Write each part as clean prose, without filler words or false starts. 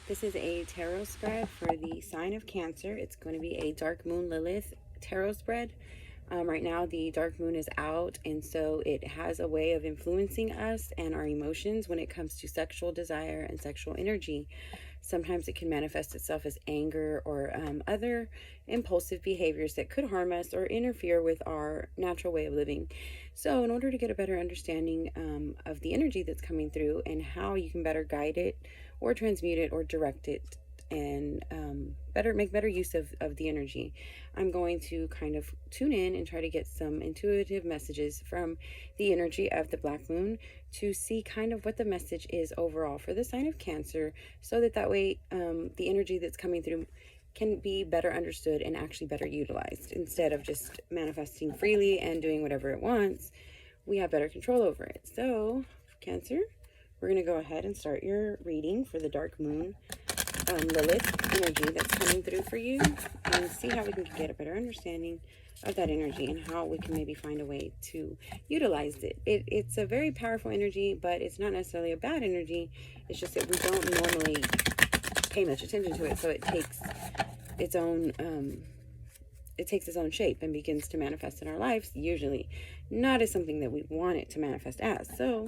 This is a tarot spread for the sign of Cancer. It's going to be a dark moon Lilith tarot spread. Right now the dark moon is out, and so it has a way of influencing us and our emotions when it comes to sexual desire and sexual energy. Sometimes it can manifest itself as anger or other impulsive behaviors that could harm us or interfere with our natural way of living. So in order to get a better understanding of the energy that's coming through and how you can better guide it or transmute it or direct it and make better use of the energy, I'm going to kind of tune in and try to get some intuitive messages from the energy of the black moon to see kind of what the message is overall for the sign of Cancer, so that way the energy that's coming through can be better understood and actually better utilized. Instead of just manifesting freely and doing whatever it wants, we have better control over it. So Cancer, we're going to go ahead and start your reading for the dark moon Lilith energy that's coming through for you, and see how we can get a better understanding of that energy and how we can maybe find a way to utilize it. It's a very powerful energy, but it's not necessarily a bad energy. It's just that we don't normally pay much attention to it, so it takes its own shape and begins to manifest in our lives, usually not as something that we want it to manifest as. So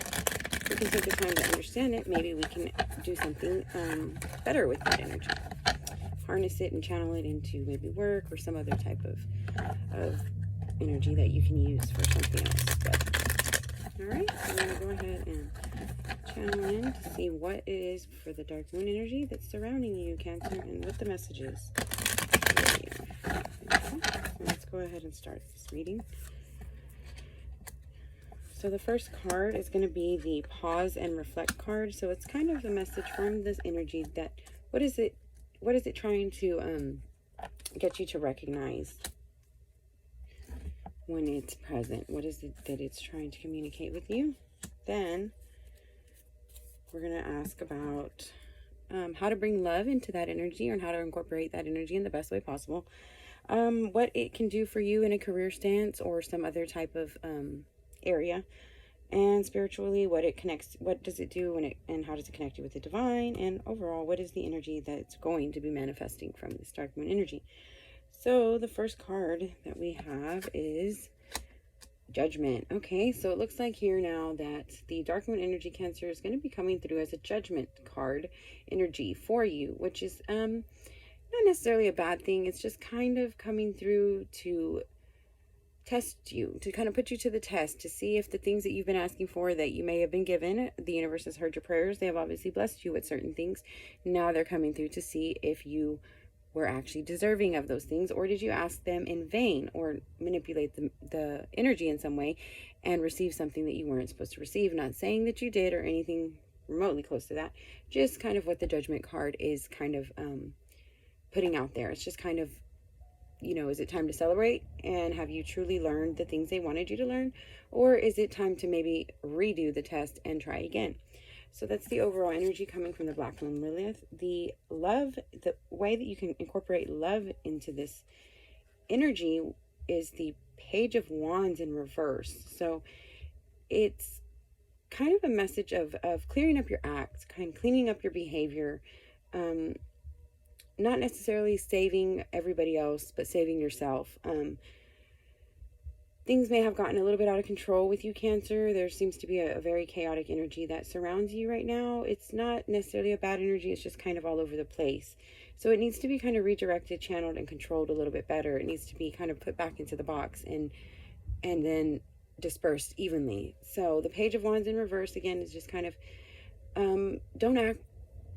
we can take the time to understand it. Maybe we can do something better with that energy. Harness it and channel it into maybe work or some other type of energy that you can use for something else. But, all right, so we're going to go ahead and channel in to see what it is for the dark moon energy that's surrounding you, Cancer, and what the message is for you. Okay, so let's go ahead and start this reading. So the first card is going to be the pause and reflect card. So it's kind of a message from this energy that what is it trying to get you to recognize when it's present? What is it that it's trying to communicate with you? Then we're going to ask about how to bring love into that energy, and how to incorporate that energy in the best way possible. What it can do for you in a career stance or some other type of area, and spiritually what does it do and how does it connect you with the divine, and overall what is the energy that's going to be manifesting from this dark moon energy. So the first card that we have is Judgment. Okay, so it looks like here now that the dark moon energy, Cancer, is going to be coming through as a judgment card energy for you, which is not necessarily a bad thing. It's just kind of coming through to test you, to kind of put you to the test, to see if the things that you've been asking for that you may have been given, the universe has heard your prayers. They have obviously blessed you with certain things. Now they're coming through to see if you were actually deserving of those things, or did you ask them in vain or manipulate the energy in some way and receive something that you weren't supposed to receive. Not saying that you did or anything remotely close to that, just kind of what the Judgment card is kind of putting out there. It's just kind of, is it time to celebrate, and have you truly learned the things they wanted you to learn, or is it time to maybe redo the test and try again? So that's the overall energy coming from the black moon Lilith. The way that you can incorporate love into this energy is the Page of Wands in reverse. So it's kind of a message of clearing up your acts, kind of cleaning up your behavior, not necessarily saving everybody else, but saving yourself. Things may have gotten a little bit out of control with you, Cancer. There seems to be a very chaotic energy that surrounds you right now. It's not necessarily a bad energy. It's just kind of all over the place. So it needs to be kind of redirected, channeled, and controlled a little bit better. It needs to be kind of put back into the box and then dispersed evenly. So the Page of Wands in reverse, again, is just kind of,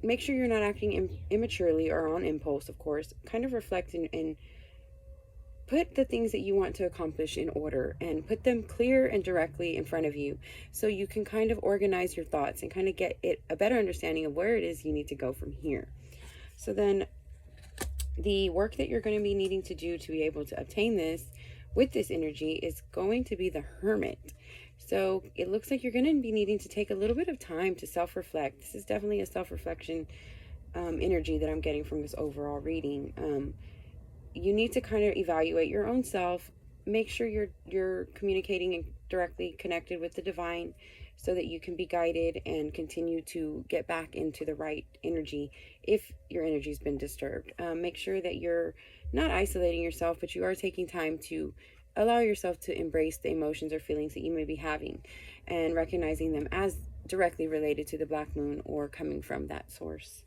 make sure you're not acting immaturely or on impulse, of course. Kind of reflect and put the things that you want to accomplish in order, and put them clear and directly in front of you, so you can kind of organize your thoughts and kind of get a better understanding of where it is you need to go from here. So then the work that you're going to be needing to do to be able to obtain this with this energy is going to be the Hermit. So it looks like you're going to be needing to take a little bit of time to self-reflect. This is definitely a self-reflection energy that I'm getting from this overall reading. You need to kind of evaluate your own self, make sure you're communicating and directly connected with the divine, so that you can be guided and continue to get back into the right energy if your energy's been disturbed. Make sure that you're not isolating yourself, but you are taking time to allow yourself to embrace the emotions or feelings that you may be having and recognizing them as directly related to the black moon or coming from that source.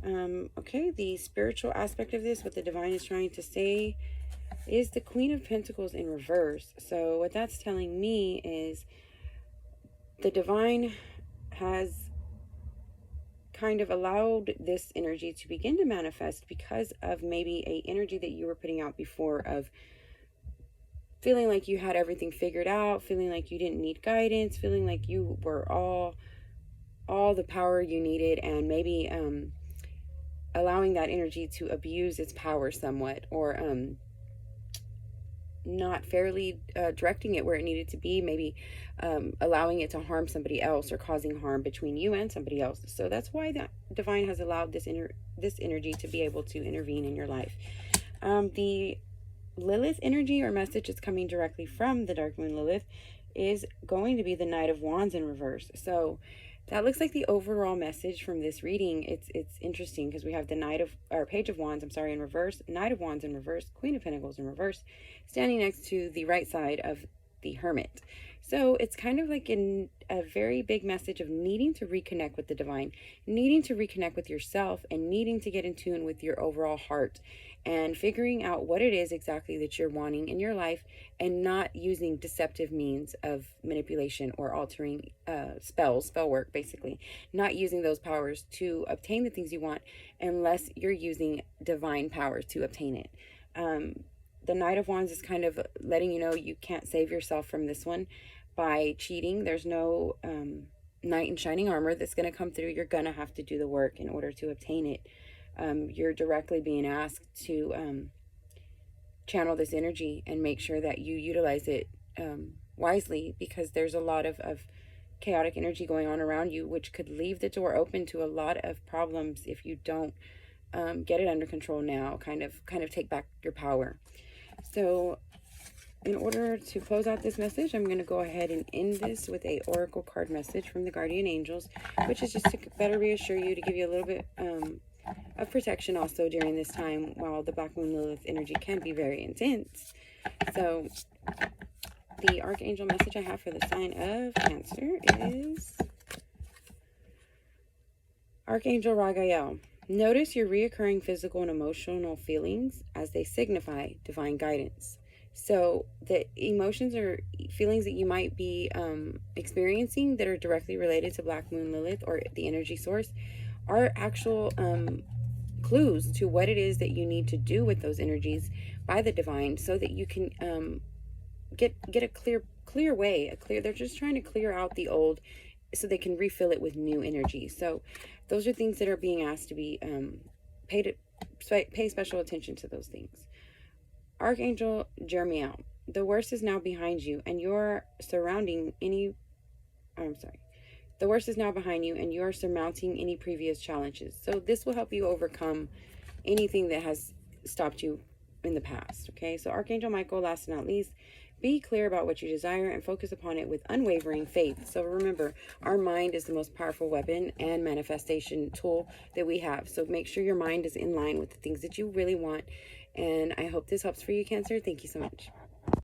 Okay, the spiritual aspect of this, what the divine is trying to say, is the Queen of Pentacles in reverse. So what that's telling me is the divine has kind of allowed this energy to begin to manifest because of maybe a energy that you were putting out before of feeling like you had everything figured out, feeling like you didn't need guidance, feeling like you were all the power you needed, and maybe allowing that energy to abuse its power somewhat, or not fairly directing it where it needed to be, maybe allowing it to harm somebody else or causing harm between you and somebody else. So that's why the divine has allowed this energy to be able to intervene in your life. The Lilith energy or message that's coming directly from the dark moon Lilith is going to be the Knight of Wands in reverse. So that looks like the overall message from this reading. It's interesting because we have the Page of Wands, in reverse, Knight of Wands in reverse, Queen of Pentacles in reverse, standing next to the right side of the Hermit. So it's kind of like a very big message of needing to reconnect with the divine, needing to reconnect with yourself, and needing to get in tune with your overall heart and figuring out what it is exactly that you're wanting in your life, and not using deceptive means of manipulation or altering spell work, basically. Not using those powers to obtain the things you want unless you're using divine powers to obtain it. The Knight of Wands is kind of letting you know you can't save yourself from this one by cheating. There's no knight in shining armor that's going to come through. You're going to have to do the work in order to obtain it. You're directly being asked to channel this energy and make sure that you utilize it wisely, because there's a lot of chaotic energy going on around you, which could leave the door open to a lot of problems if you don't get it under control now, kind of take back your power. So in order to close out this message, I'm going to go ahead and end this with a oracle card message from the guardian angels, which is just to better reassure you, to give you a little bit of protection also during this time while the Black Moon Lilith energy can be very intense. So the archangel message I have for the sign of Cancer is Archangel Ragael. Notice your reoccurring physical and emotional feelings as they signify divine guidance. So the emotions or feelings that you might be experiencing that are directly related to Black Moon Lilith or the energy source are actual clues to what it is that you need to do with those energies by the divine, so that you can get a clear way, they're just trying to clear out the old so they can refill it with new energy. So those are things that are being asked to be pay special attention to those things. Archangel Jeremiel, the worst is now behind you, and you're surrounding any the worst is now behind you, and you are surmounting any previous challenges. So this will help you overcome anything that has stopped you in the past. Okay, so Archangel Michael, last but not least, be clear about what you desire and focus upon it with unwavering faith. So remember, our mind is the most powerful weapon and manifestation tool that we have. So make sure your mind is in line with the things that you really want. And I hope this helps for you, Cancer. Thank you so much.